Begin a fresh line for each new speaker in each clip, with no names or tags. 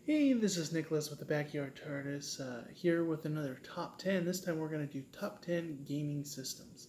Hey, this is Nicholas with the Backyard TARDIS, here with another top 10. This time we're going to do top 10 gaming systems.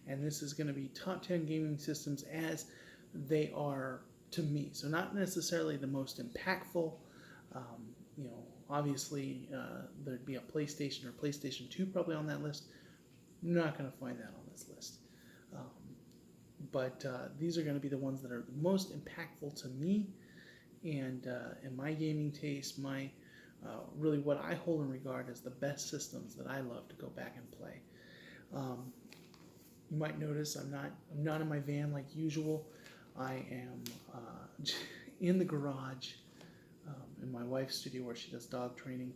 And this is going to be top 10 gaming systems as they are to me. So, not necessarily the most impactful. Obviously, there'd be a PlayStation or PlayStation 2 probably on that list. Not going to find that on this list. Um, but these are going to be the ones that are the most impactful to me and in my gaming taste, my really what I hold in regard as the best systems that I love to go back and play. Um, you might notice I'm not in my van like usual. I am in the garage in my wife's studio where she does dog training.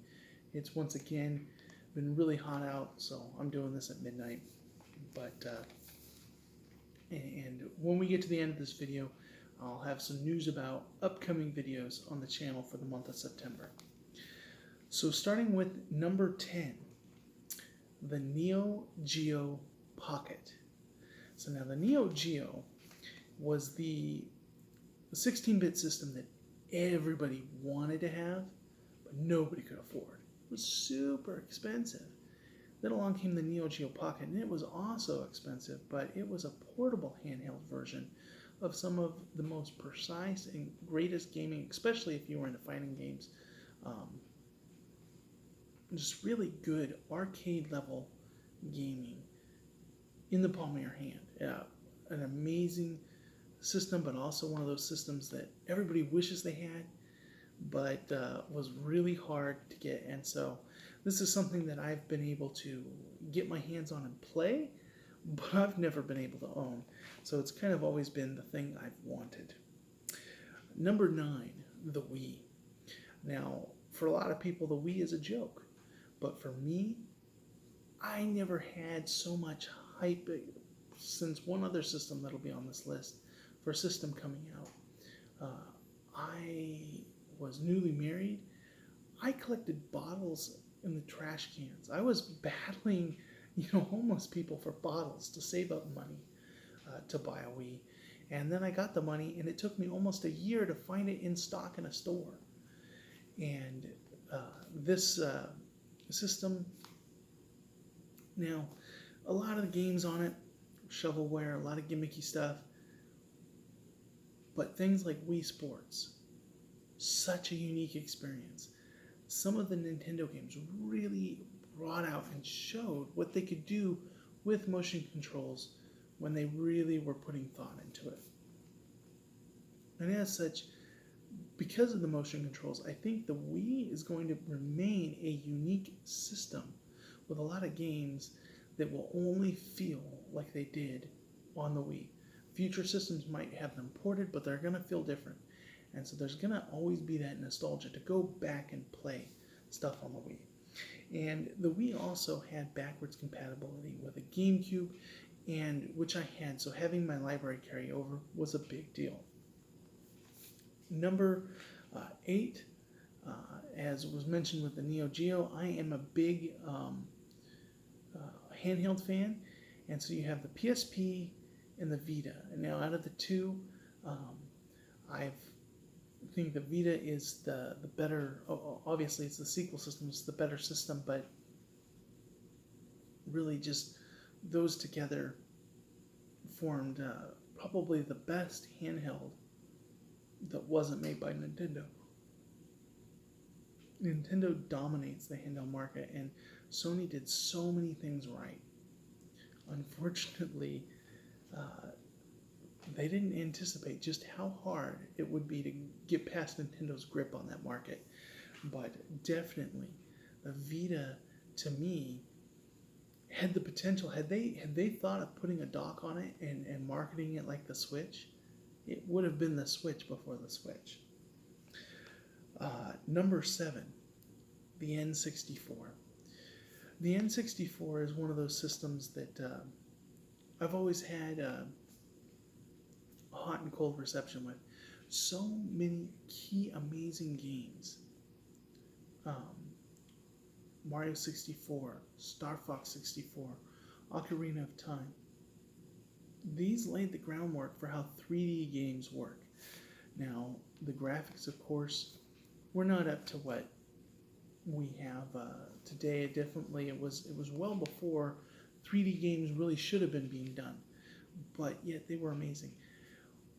It's once again been really hot out, so I'm doing this at midnight. But and when we get to the end of this video, I'll have some news about upcoming videos on the channel for the month of September. So starting with number 10, the Neo Geo Pocket. So now the Neo Geo was the 16-bit system that everybody wanted to have, but nobody could afford. It was super expensive. Then along came the Neo Geo Pocket, and it was also expensive, but it was a portable handheld version of some of the most precise and greatest gaming, especially if you were into fighting games. Just really good arcade level gaming in the palm of your hand. An amazing system, but also one of those systems that everybody wishes they had, but was really hard to get. And so this is something that I've been able to get my hands on and play, but I've never been able to own. So it's kind of always been the thing I've wanted. Number 9, the Wii. Now, for a lot of people, the Wii is a joke. But for me, I never had so much hype since one other system that'll be on this list for a system coming out. I was newly married. I collected bottles in the trash cans. I was battling, homeless people for bottles to save up money to buy a Wii. And then I got the money, and it took me almost a year to find it in stock in a store. And this system, now, a lot of the games on it, shovelware, a lot of gimmicky stuff, but things like Wii Sports, such a unique experience. Some of the Nintendo games really brought out and showed what they could do with motion controls when they really were putting thought into it. And as such, because of the motion controls, I think the Wii is going to remain a unique system with a lot of games that will only feel like they did on the Wii. Future systems might have them ported, but they're going to feel different. And so there's going to always be that nostalgia to go back and play stuff on the Wii. And the Wii also had backwards compatibility with a GameCube, and which I had, so having my library carry over was a big deal. Number 8, as was mentioned with the Neo Geo, I am a big handheld fan, and so you have the PSP and the Vita. And now out of the two, I think the Vita is the better. Obviously, it's the sequel system; it's the better system, but really, just those together formed probably the best handheld that wasn't made by Nintendo. Nintendo dominates the handheld market, and Sony did so many things right. Unfortunately, they didn't anticipate just how hard it would be to get past Nintendo's grip on that market. But definitely, the Vita, to me, had the potential. Had they thought of putting a dock on it and marketing it like the Switch, it would have been the Switch before the Switch. Number 7, the N64. The N64 is one of those systems that I've always had a hot and cold reception with. So many key, amazing games. Mario 64, Star Fox 64, Ocarina of Time. These laid the groundwork for how 3D games work. Now, the graphics, of course, we're not up to what we have today. Definitely, it was well before 3D games really should have been being done, but yet they were amazing.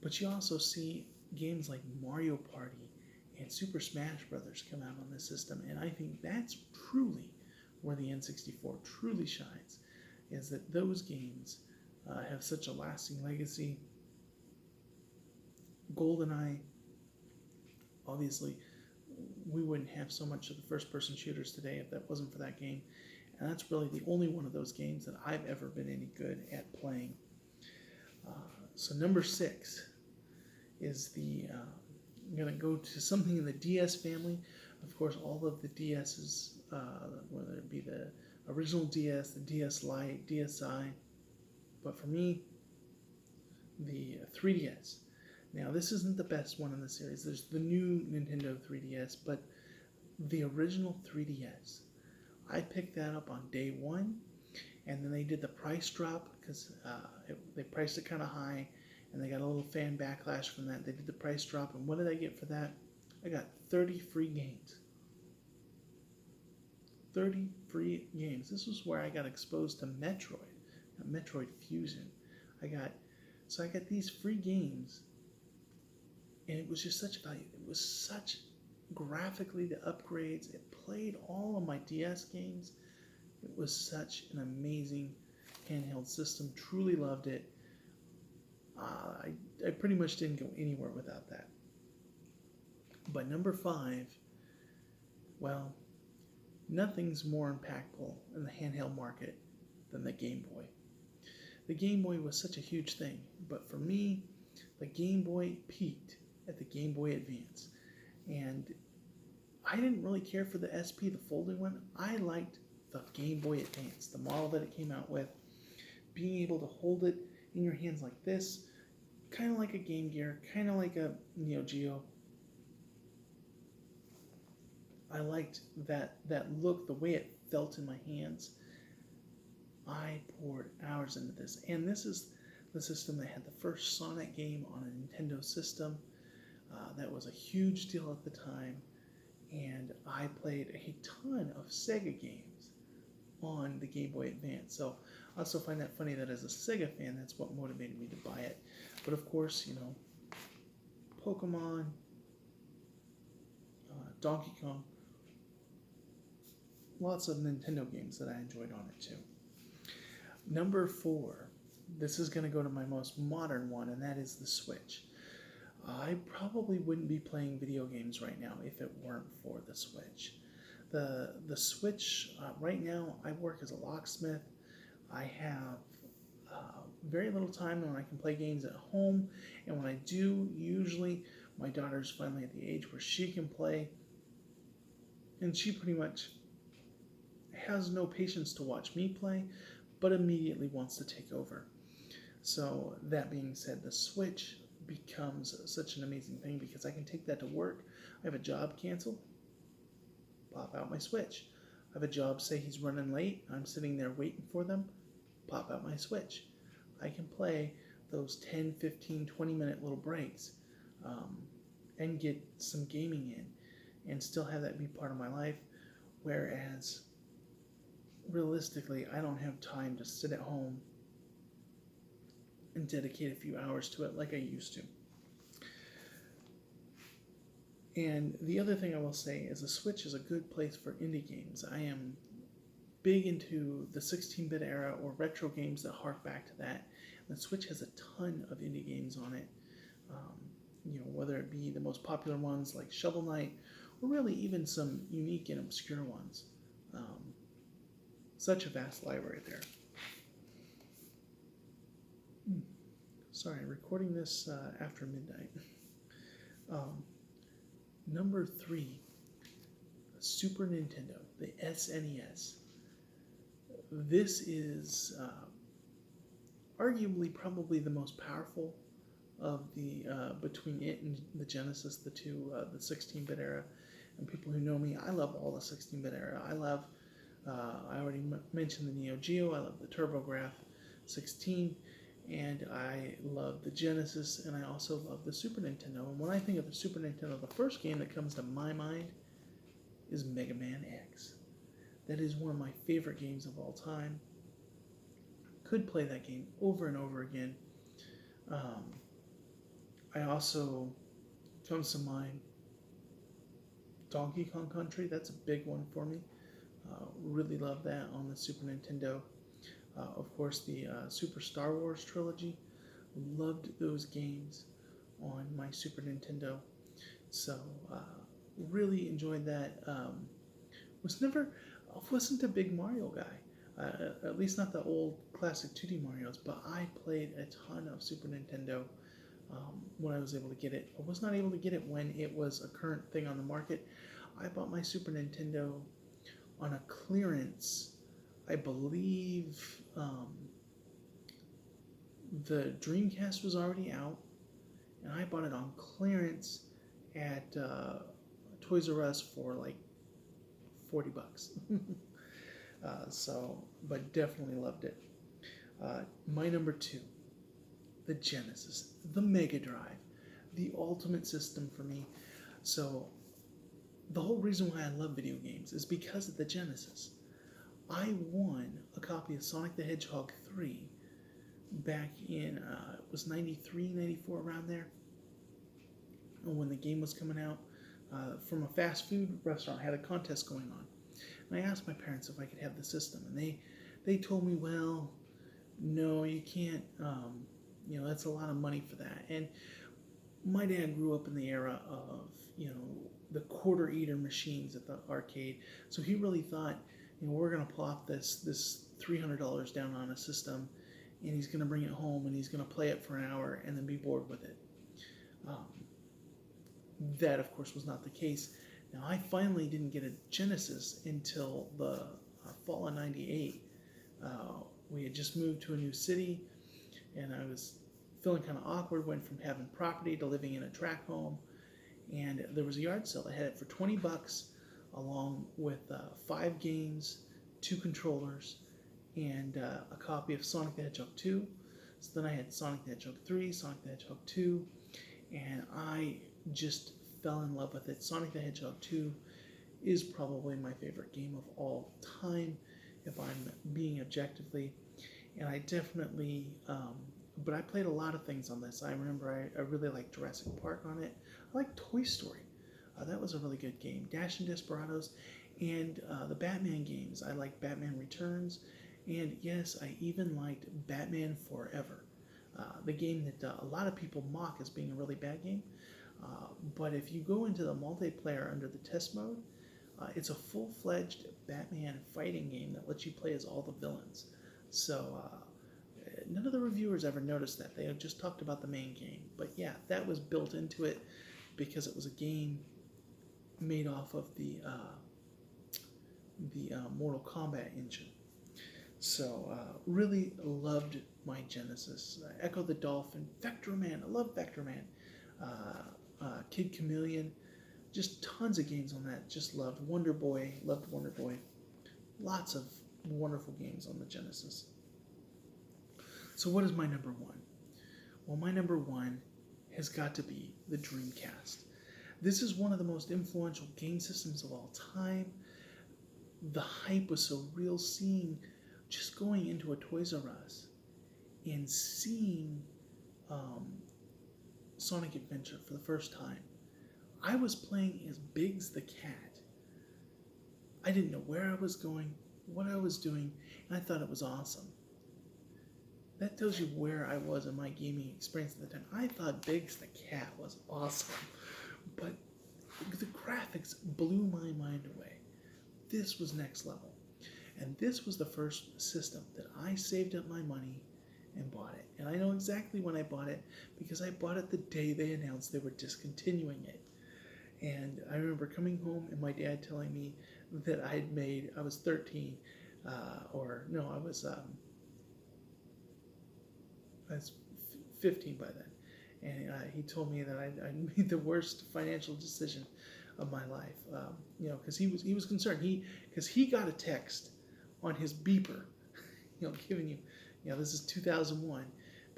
But you also see games like Mario Party and Super Smash Brothers come out on this system, and I think that's truly where the N64 truly shines, is that those games have such a lasting legacy. GoldenEye, obviously, we wouldn't have so much of the first-person shooters today if that wasn't for that game, and that's really the only one of those games that I've ever been any good at playing. So number 6 is I'm going to go to something in the DS family. Of course, all of the DSs, whether it be the original DS, the DS Lite, DSi, but for me, the 3DS. Now, this isn't the best one in the series. There's the new Nintendo 3DS, but the original 3DS, I picked that up on day one, and then they did the price drop because they priced it kind of high, and they got a little fan backlash from that. They did the price drop, and what did I get for that? I got 30 free games. 30 free games. This was where I got exposed to Metroid Fusion. I got these free games, and it was just such value. It was such graphically the upgrades. It played all of my DS games. It was such an amazing handheld system. Truly loved it. I pretty much didn't go anywhere without that. But number 5, well, nothing's more impactful in the handheld market than the Game Boy. The Game Boy was such a huge thing, but for me, the Game Boy peaked at the Game Boy Advance. And I didn't really care for the SP, the folding one. I liked the Game Boy Advance, the model that it came out with. Being able to hold it in your hands like this, kind of like a Game Gear, kind of like a Neo Geo. I liked that look, the way it felt in my hands. I poured hours into this, and this is the system that had the first Sonic game on a Nintendo system. That was a huge deal at the time, and I played a ton of Sega games on the Game Boy Advance. So I also find that funny that as a Sega fan, that's what motivated me to buy it. But of course, Pokemon, Donkey Kong, lots of Nintendo games that I enjoyed on it too. Number 4, this is going to go to my most modern one, and that is the Switch. I probably wouldn't be playing video games right now if it weren't for the Switch. The Switch, right now, I work as a locksmith. I have very little time when I can play games at home, and when I do, usually my daughter's finally at the age where she can play, and she pretty much has no patience to watch me play, but immediately wants to take over. So that being said, the Switch becomes such an amazing thing because I can take that to work. I have a job canceled, pop out my Switch. I have a job, say he's running late, I'm sitting there waiting for them, pop out my Switch. I can play those 10, 15, 20-minute little breaks and get some gaming in and still have that be part of my life, whereas realistically, I don't have time to sit at home and dedicate a few hours to it like I used to. And the other thing I will say is the Switch is a good place for indie games. I am big into the 16-bit era or retro games that hark back to that. And the Switch has a ton of indie games on it, whether it be the most popular ones like Shovel Knight, or really even some unique and obscure ones. Such a vast library there. Sorry, recording this after midnight. Number 3, Super Nintendo, the SNES. This is arguably probably the most powerful of the between it and the Genesis, the 16-bit era. And people who know me, I love all the 16-bit era. I love, I already mentioned the Neo Geo. I love the TurboGrafx 16, and I love the Genesis, and I also love the Super Nintendo. And when I think of the Super Nintendo, the first game that comes to my mind is Mega Man X. That is one of my favorite games of all time. Could play that game over and over again. I also comes to mind Donkey Kong Country. That's a big one for me. Really love that on the Super Nintendo. Of course, the Super Star Wars trilogy. Loved those games on my Super Nintendo. So really enjoyed that. Wasn't a big Mario guy. At least not the old classic 2D Marios, but I played a ton of Super Nintendo when I was able to get it. I was not able to get it when it was a current thing on the market. I bought my Super Nintendo on a clearance. I believe the Dreamcast was already out, and I bought it on clearance at Toys R Us for like $40. But definitely loved it. My number 2, the Genesis, the Mega Drive, the ultimate system for me. So the whole reason why I love video games is because of the Genesis. I won a copy of Sonic the Hedgehog 3 back in, it was 93, 94, around there, when the game was coming out, from a fast food restaurant. Had a contest going on. And I asked my parents if I could have the system, and they told me, well, no, you can't, that's a lot of money for that. And my dad grew up in the era of, the quarter eater machines at the arcade, so he really thought, we're going to plop this $300 down on a system, and he's going to bring it home, and he's going to play it for an hour and then be bored with it. That, of course, was not the case. Now, I finally didn't get a Genesis until the fall of '98. We had just moved to a new city, and I was feeling kind of awkward, went from having property to living in a tract home, and there was a yard sale that had it for $20, along with 5 games, 2 controllers, and a copy of Sonic the Hedgehog 2. So then I had Sonic the Hedgehog 3, Sonic the Hedgehog 2, and I just fell in love with it. Sonic the Hedgehog 2 is probably my favorite game of all time, if I'm being objectively. And I definitely, but I played a lot of things on this. I remember I really liked Jurassic Park on it. I liked Toy Story. That was a really good game. Dash and Desperados, and the Batman games. I liked Batman Returns, and yes, I even liked Batman Forever, the game that a lot of people mock as being a really bad game. But if you go into the multiplayer under the test mode, it's a full-fledged Batman fighting game that lets you play as all the villains. So none of the reviewers ever noticed that. They just talked about the main game. But yeah, that was built into it because it was a game made off of the Mortal Kombat engine. So really loved my Genesis. Echo the Dolphin, Vectorman. I love Vectorman. Kid Chameleon. Just tons of games on that. Just loved Wonder Boy. Loved Wonder Boy. Lots of wonderful games on the Genesis. So what is my number 1? Well, my number 1 has got to be the Dreamcast. This is one of the most influential game systems of all time. The hype was so real, just going into a Toys R Us and seeing Sonic Adventure for the first time. I was playing as Biggs the cat. I didn't know where I was going, what I was doing, and I thought it was awesome. That tells you where I was in my gaming experience at the time. I thought Biggs the cat was awesome, but the graphics blew my mind away. This was next level. And this was the first system that I saved up my money and bought it. And I know exactly when I bought it because I bought it the day they announced they were discontinuing it. And I remember coming home and my dad telling me that I was 13, I was 15 by then. And he told me that I made the worst financial decision of my life, because he was concerned. Because he got a text on his beeper, giving you, this is 2001,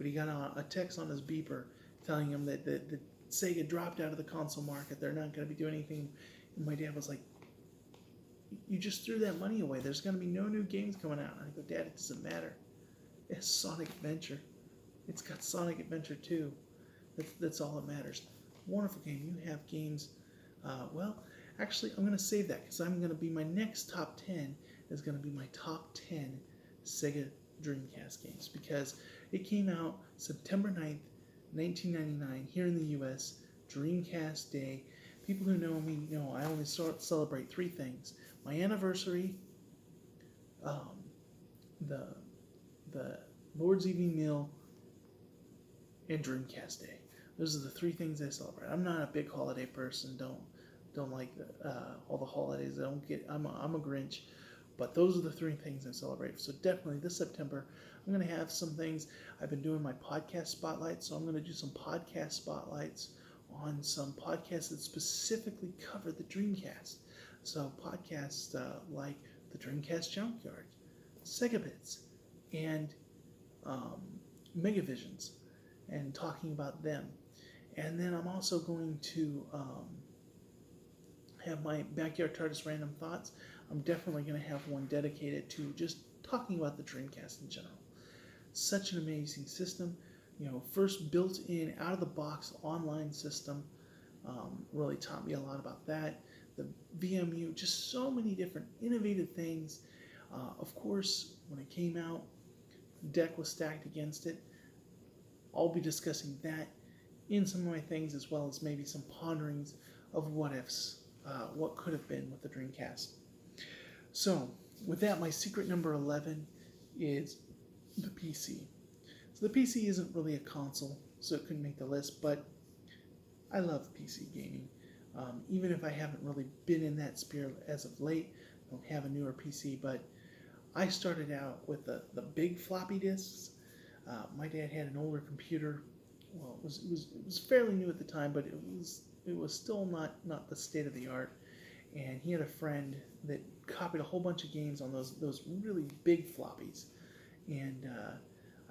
but he got a text on his beeper telling him that the Sega dropped out of the console market. They're not going to be doing anything. And my dad was like, you just threw that money away. There's going to be no new games coming out. And I go, Dad, it doesn't matter. It's Sonic Adventure. It's got Sonic Adventure 2. That's all that matters. Wonderful game. You have games. Well, actually, I'm going to save that because I'm going to be my next top 10 is going to be my top 10 Sega Dreamcast games because it came out September 9th, 1999 here in the U.S., Dreamcast Day. People who know me know I only celebrate three things: my anniversary, the Lord's Evening Meal, and Dreamcast Day. Those are the three things I celebrate. I'm not a big holiday person. Don't like all the holidays. I'm a Grinch. But those are the three things I celebrate. So definitely this September, I'm going to have some things. I've been doing my podcast spotlights, so I'm going to do some podcast spotlights on some podcasts that specifically cover the Dreamcast. So podcasts like the Dreamcast Junkyard, Sega Bits, and Megavisions, and talking about them. And then I'm also going to have my Backyard TARDIS Random Thoughts. I'm definitely going to have one dedicated to just talking about the Dreamcast in general. Such an amazing system. First built in, out of the box online system. Really taught me a lot about that. The VMU, just so many different innovative things. Of course, when it came out, deck was stacked against it. I'll be discussing that in some of my things, as well as maybe some ponderings of what ifs, what could have been with the Dreamcast. So, with that, my secret number 11 is the PC. So the PC isn't really a console, so it couldn't make the list, but I love PC gaming. Even if I haven't really been in that sphere as of late, I don't have a newer PC, but I started out with the big floppy disks. My dad had an older computer. Well, it was fairly new at the time, but it was still not the state of the art. And he had a friend that copied a whole bunch of games on those really big floppies. And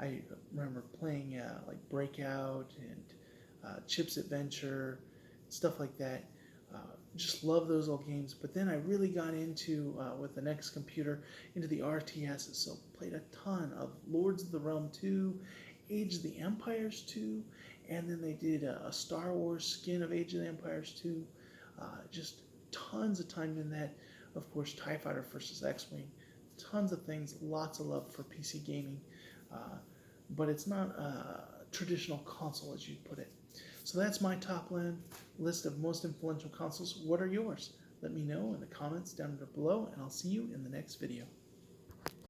I remember playing like Breakout and Chip's Adventure, stuff like that. Just love those old games. But then I really got into, with the next computer, into the RTSs. So played a ton of Lords of the Realm 2, Age of the Empires 2, and then they did a Star Wars skin of Age of the Empires 2. Just tons of time in that. Of course, TIE Fighter versus X-Wing. Tons of things, lots of love for PC gaming. But it's not a traditional console, as you'd put it. So that's my top list of most influential consoles. What are yours? Let me know in the comments down below, and I'll see you in the next video.